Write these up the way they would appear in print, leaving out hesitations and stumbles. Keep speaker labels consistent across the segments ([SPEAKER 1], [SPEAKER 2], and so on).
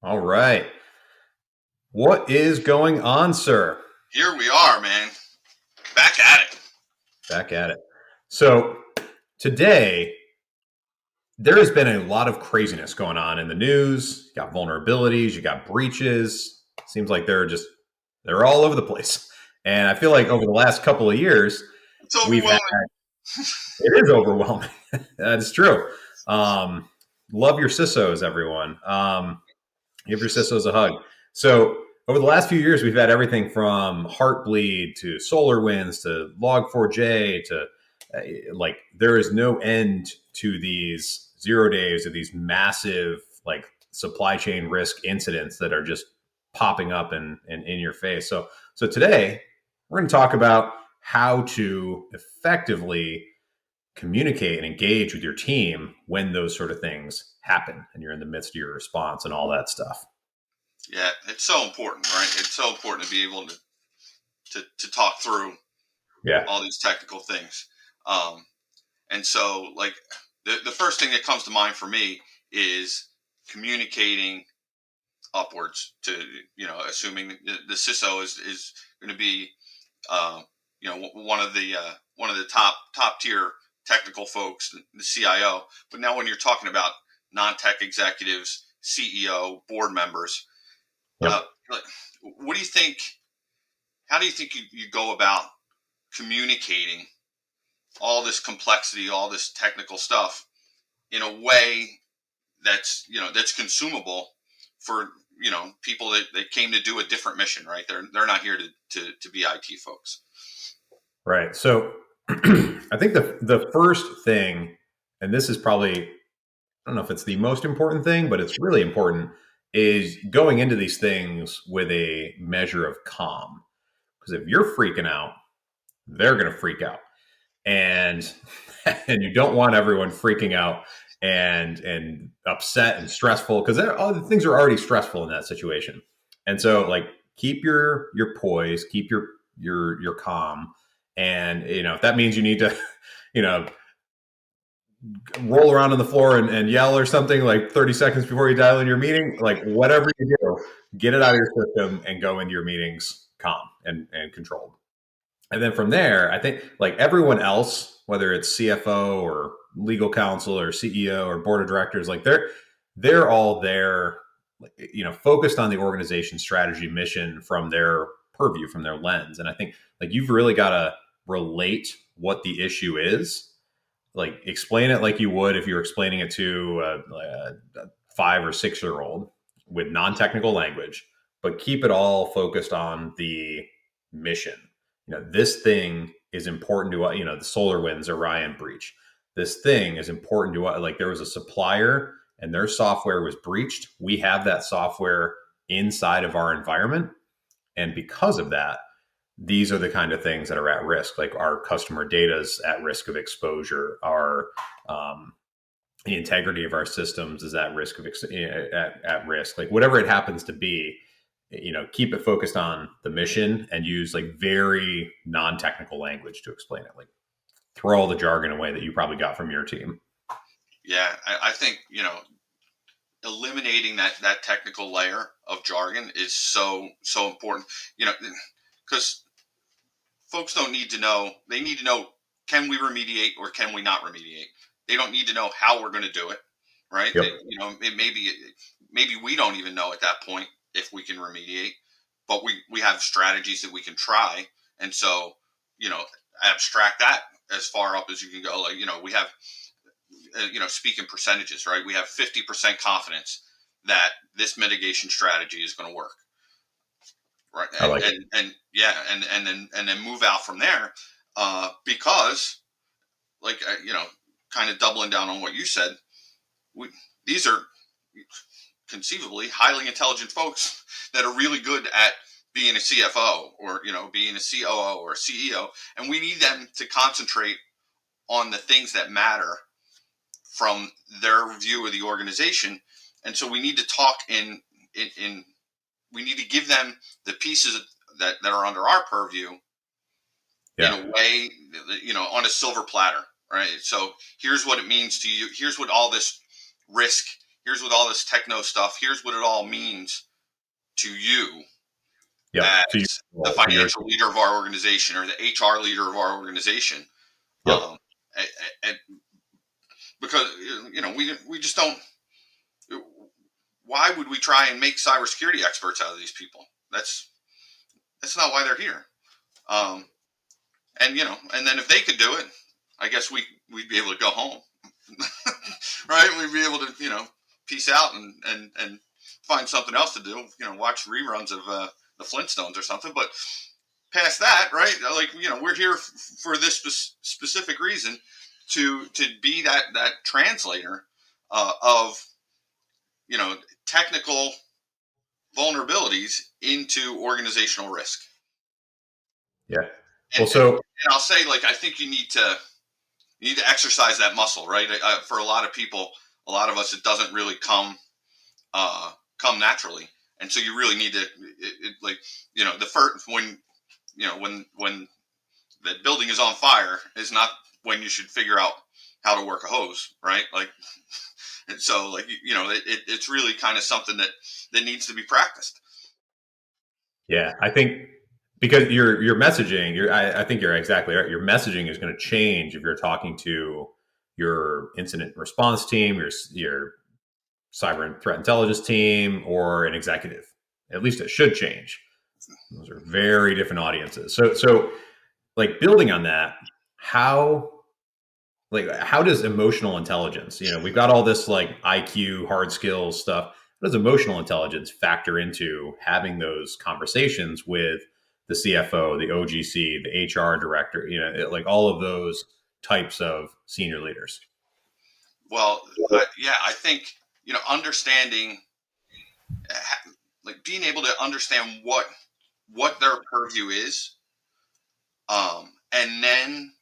[SPEAKER 1] All right. What is going on, sir?
[SPEAKER 2] Here we are, man. Back at it.
[SPEAKER 1] Back at it. So, today, there has been a lot of craziness going on in the news. You got vulnerabilities, you got breaches. Seems like they're all over the place. And I feel like over the last couple of years,
[SPEAKER 2] It's
[SPEAKER 1] we've had
[SPEAKER 2] overwhelming.
[SPEAKER 1] it is overwhelming. That is true. Love your CISOs, everyone. Give your CISOs a hug. So over the last few years, we've had everything from Heartbleed to SolarWinds to Log4j to like there is no end to these 0 days of these massive like supply chain risk incidents that are just popping up and in your face. So today we're going to talk about how to effectively communicate and engage with your team when those sort of things happen and you're in the midst of your response and all that stuff.
[SPEAKER 2] Yeah, it's so important, right? It's so important to be able to talk through
[SPEAKER 1] Yeah.
[SPEAKER 2] all these technical things. And so, like, the first thing that comes to mind for me is communicating upwards to, assuming the CISO is going to be, one of the top tier technical folks, the CIO. But now when you're talking about non-tech executives, CEO, board members,
[SPEAKER 1] Yep.
[SPEAKER 2] what do you think? How do you think you go about communicating all this complexity, all this technical stuff in a way that's consumable for people that came to do a different mission, right? They're not here to be IT folks.
[SPEAKER 1] Right. So I think the first thing, and this is probably, I don't know if it's the most important thing, but it's really important, is going into these things with a measure of calm. Because if you're freaking out, they're going to freak out. And and you don't want everyone freaking out and upset and stressful because all the things are already stressful in that situation. And so like keep your poise, keep your calm. And if that means you need to, you know, roll around on the floor and yell or something like 30 seconds before you dial in your meeting, like whatever you do, get it out of your system and go into your meetings calm and controlled. And then from there, I think like everyone else, whether it's CFO or legal counsel or CEO or board of directors, like they're all there, focused on the organization strategy mission from their purview, from their lens. And I think like you've really got to relate what the issue is, like explain it like you would if you were explaining it to a 5 or 6 year old with non-technical language, but keep it all focused on the mission. This thing is important to the SolarWinds Orion breach. This thing is important to like there was a supplier and their software was breached. We have that software inside of our environment, and because of that, these are the kind of things that are at risk. Like our customer data is at risk of exposure. Our the integrity of our systems is at risk at risk. Like whatever it happens to be, keep it focused on the mission and use like very non-technical language to explain it. Like throw all the jargon away that you probably got from your team.
[SPEAKER 2] Yeah, I think eliminating that technical layer of jargon is so important. Because folks don't need to know. They need to know, can we remediate or can we not remediate? They don't need to know how we're going to do it, right?
[SPEAKER 1] Yep.
[SPEAKER 2] Maybe we don't even know at that point if we can remediate, but we have strategies that we can try. And so, abstract that as far up as you can go. Like, we have, speaking percentages, right? We have 50% confidence that this mitigation strategy is going to work. Right.
[SPEAKER 1] I like it.
[SPEAKER 2] And yeah. And then move out from there. Because like, kind of doubling down on what you said, these are conceivably highly intelligent folks that are really good at being a CFO or, being a COO or a CEO. And we need them to concentrate on the things that matter from their view of the organization. And so we need to talk we need to give them the pieces that are under our purview in a way, on a silver platter, right? So here's what it means to you. Here's what all this risk here's what all this techno stuff, here's what it all means to you
[SPEAKER 1] Yep.
[SPEAKER 2] as the
[SPEAKER 1] To your,
[SPEAKER 2] financial leader of our organization or the HR leader of our organization.
[SPEAKER 1] yep.
[SPEAKER 2] Um, and because we just don't. Why would we try and make cybersecurity experts out of these people? That's not why they're here. Um, and then if they could do it, I guess we'd be able to go home, right? We'd be able to peace out and find something else to do. Watch reruns of the Flintstones or something. But past that, right? Like we're here for this specific reason to be that translator of technical vulnerabilities into organizational risk.
[SPEAKER 1] Yeah.
[SPEAKER 2] And,
[SPEAKER 1] Well,
[SPEAKER 2] and,
[SPEAKER 1] so
[SPEAKER 2] and I'll say, like, I think you need to exercise that muscle, right? For a lot of people, a lot of us, it doesn't really come naturally, and so you really need to, like, the first when the building is on fire is not when you should figure out how to work a hose, right? Like, and so, like, it's really kind of something that needs to be practiced.
[SPEAKER 1] yeah, I think because your messaging, I think you're exactly right. Your messaging is going to change if you're talking to your incident response team, your cyber threat intelligence team, or an executive. At least it should change. Those are very different audiences. So like building on that, how how does emotional intelligence, we've got all this like IQ, hard skills stuff. How does emotional intelligence factor into having those conversations with the CFO, the OGC, the HR director, like all of those types of senior leaders?
[SPEAKER 2] Well, I think understanding, like, being able to understand what their purview is, and then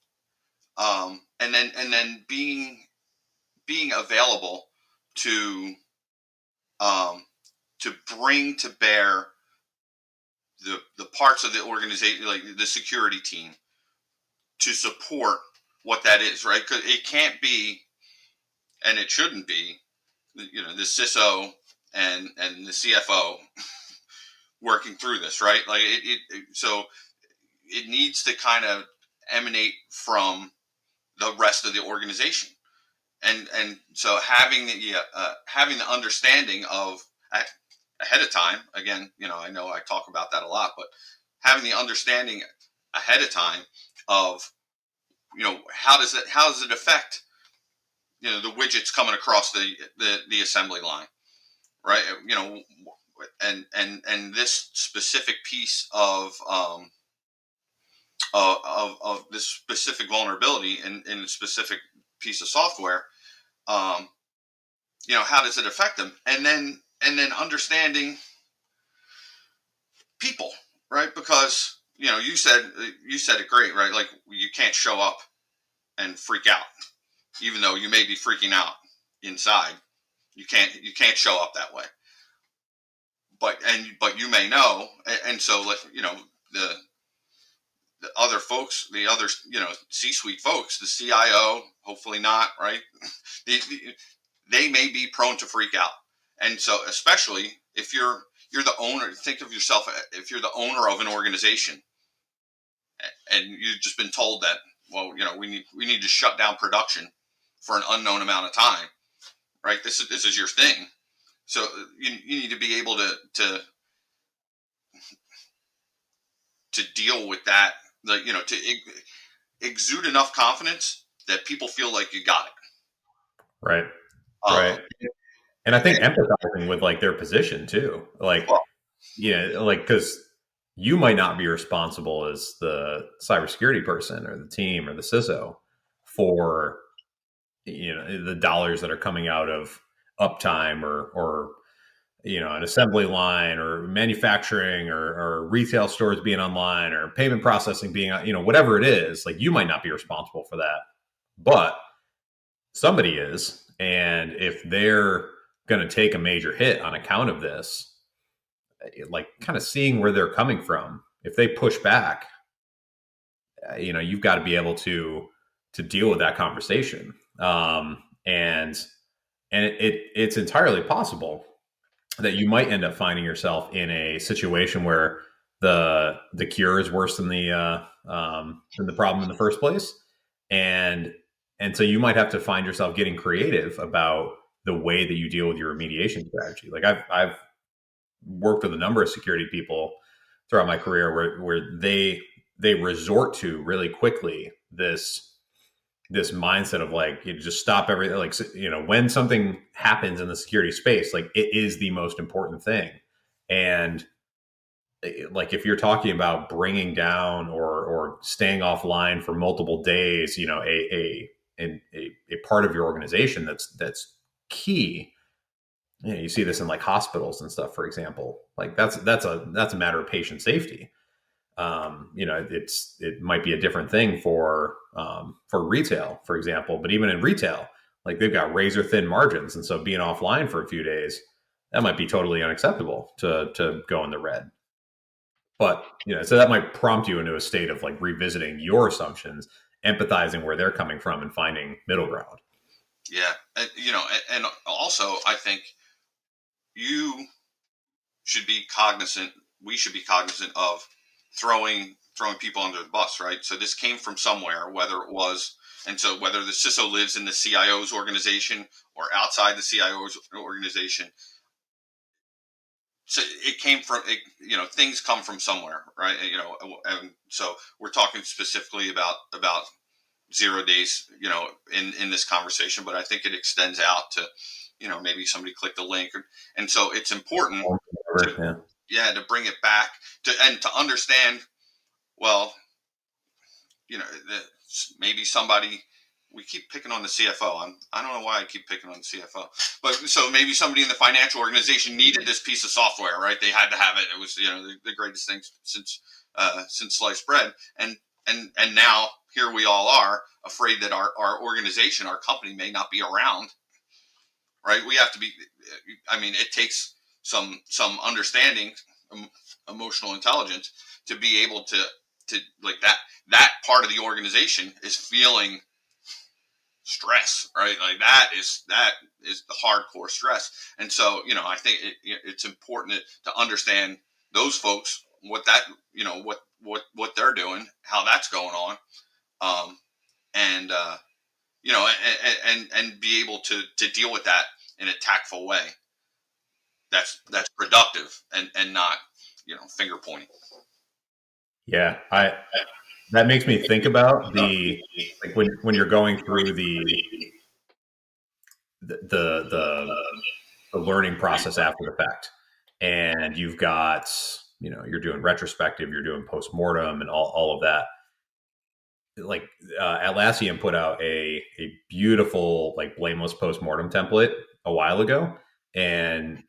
[SPEAKER 2] being available to um, to bring to bear the parts of the organization, like the security team, to support what that is, right? Because it can't be, and it shouldn't be, the CISO and the CFO working through this, right? Like so it needs to kind of emanate from the rest of the organization, and so having the understanding of ahead of time. Again, I know I talk about that a lot, but having the understanding ahead of time of how does it affect the widgets coming across the assembly line, right? And this specific piece of this specific vulnerability in a specific piece of software, how does it affect them, and then understanding people, right? Because you said it great, right? Like, you can't show up and freak out, even though you may be freaking out inside. You can't show up that way, but you may know, and so, like, the other folks, the other C-suite folks, the CIO, hopefully not, right? they, they may be prone to freak out, and so, especially if you're the owner. Think of yourself, if you're the owner of an organization, and you've just been told that, well, we need to shut down production for an unknown amount of time, right? This is your thing, so you need to be able to deal with that, to exude enough confidence that people feel like you got it.
[SPEAKER 1] Right.
[SPEAKER 2] Um,
[SPEAKER 1] Right. And I think empathizing with like their position too. Like,
[SPEAKER 2] well,
[SPEAKER 1] like, because you might not be responsible as the cybersecurity person or the team or the CISO for the dollars that are coming out of uptime or an assembly line or manufacturing or retail stores being online or payment processing being whatever it is. Like, you might not be responsible for that, but somebody is, and if they're going to take a major hit on account of this, like, kind of seeing where they're coming from. If they push back, you've got to be able to deal with that conversation. And And it's entirely possible that you might end up finding yourself in a situation where the cure is worse than the problem in the first place, and so you might have to find yourself getting creative about the way that you deal with your remediation strategy. Like I've worked with a number of security people throughout my career where they resort to really quickly this mindset of like you just stop everything, like when something happens in the security space, like it is the most important thing. And like if you're talking about bringing down or staying offline for multiple days, a part of your organization that's key. You see this in like hospitals and stuff, for example. Like that's a matter of patient safety. It might be a different thing for retail, for example. But even in retail, like they've got razor thin margins, and so being offline for a few days, that might be totally unacceptable to go in the red. But so that might prompt you into a state of like revisiting your assumptions, empathizing where they're coming from, and finding middle ground.
[SPEAKER 2] Yeah, and also I think you should be cognizant. We should be cognizant of throwing people under the bus, right? So this came from somewhere, whether it was, and so whether the CISO lives in the CIO's organization or outside the CIO's organization, so it came from it, things come from somewhere, right? And so we're talking specifically about 0 days, in this conversation, but I think it extends out to, maybe somebody clicked the link, and so it's important to,
[SPEAKER 1] Yeah.
[SPEAKER 2] yeah, to bring it back and to understand. Well, maybe somebody, we keep picking on the CFO. I don't know why I keep picking on the CFO, but so maybe somebody in the financial organization needed this piece of software, right? They had to have it. It was, the greatest thing since sliced bread. And now here we all are afraid that our organization, our company may not be around, right? We have to be, I mean, it takes some understanding, emotional intelligence to be able to like that part of the organization is feeling stress, right? Like that is the hardcore stress. And so, I think it's important to understand those folks, what that, what they're doing, how that's going on, and and be able to deal with that in a tactful way. That's productive and not, finger pointing.
[SPEAKER 1] Yeah, I that makes me think about the like when you're going through the the, the learning process after the fact, and you've got you're doing retrospective, you're doing post-mortem, and all of that. Like Atlassian put out a beautiful like blameless post-mortem template a while ago, and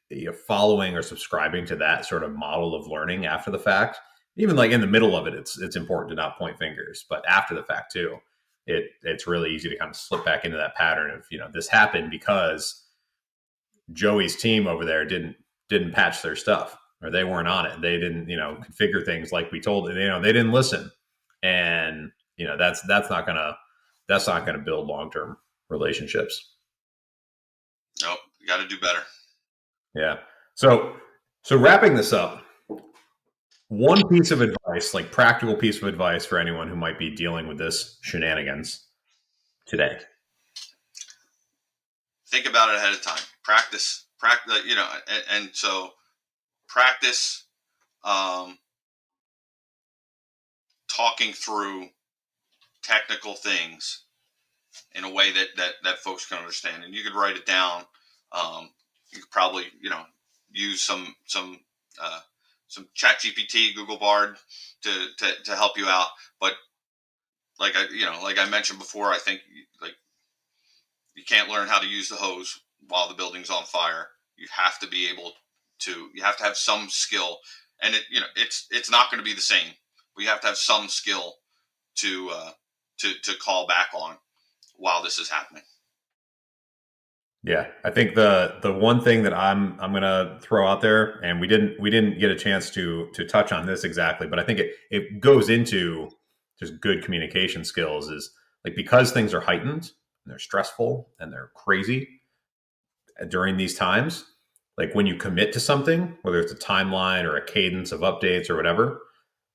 [SPEAKER 1] following or subscribing to that sort of model of learning after the fact, even like in the middle of it, it's important to not point fingers, but after the fact too, it's really easy to kind of slip back into that pattern of this happened because Joey's team over there didn't patch their stuff, or they weren't on it. They didn't configure things like we told them. They didn't listen, and that's not gonna build long term relationships.
[SPEAKER 2] Nope, you got to do better.
[SPEAKER 1] Yeah. So wrapping this up, one piece of advice, like practical piece of advice for anyone who might be dealing with this shenanigans today.
[SPEAKER 2] Think about it ahead of time. Practice, and so practice, um, talking through technical things in a way that folks can understand. And you could write it down. You could probably, use uh, some Chat GPT, Google Bard to help you out. But like I mentioned before, I think like you can't learn how to use the hose while the building's on fire. You have to be able you have to have some skill, and it's not going to be the same. We have to have some skill to to call back on while this is happening.
[SPEAKER 1] Yeah, I think the one thing that I'm gonna throw out there, and we didn't get a chance to touch on this exactly, but I think it goes into just good communication skills, is like because things are heightened and they're stressful and they're crazy. during these times. Like when you commit to something, whether it's a timeline or a cadence of updates or whatever,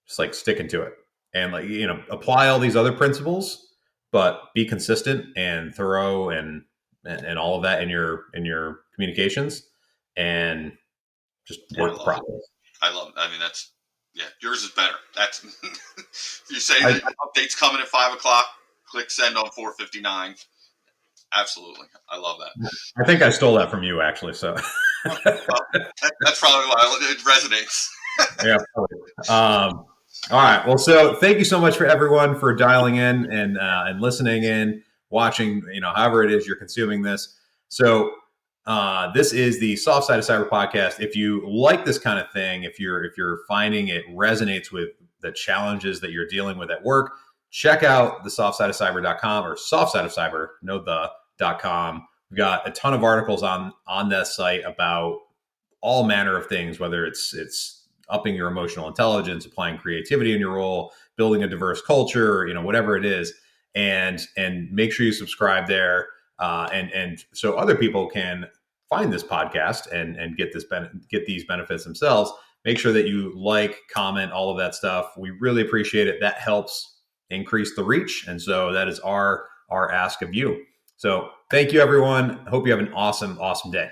[SPEAKER 1] just like sticking to it and like, apply all these other principles, but be consistent and thorough and all of that in your communications and just
[SPEAKER 2] Yeah, I
[SPEAKER 1] work the
[SPEAKER 2] love it.
[SPEAKER 1] process.
[SPEAKER 2] I love it. I mean, that's, yeah, yours is better. That's, if you say
[SPEAKER 1] I,
[SPEAKER 2] that update's coming at 5 o'clock, click send on 4:59. Absolutely. I love that.
[SPEAKER 1] I think I stole that from you actually. So
[SPEAKER 2] Well, that's probably why it resonates.
[SPEAKER 1] yeah. All right. Well, so thank you so much for everyone for dialing in and listening in, watching. However it is you're consuming this. So this is the Soft Side of Cyber podcast. If you like this kind of thing, if you're finding it resonates with the challenges that you're dealing with at work, check out the softsideofcyber.com or softsideofcyber, no the.com. We've got a ton of articles on that site about all manner of things, whether it's upping your emotional intelligence, applying creativity in your role, building a diverse culture, whatever it is, and make sure you subscribe there, and so other people can find this podcast and get these benefits themselves. Make sure that you like, comment, all of that stuff. We really appreciate it. That helps increase the reach, and so that is our ask of you. So thank you, everyone. Hope you have an awesome day.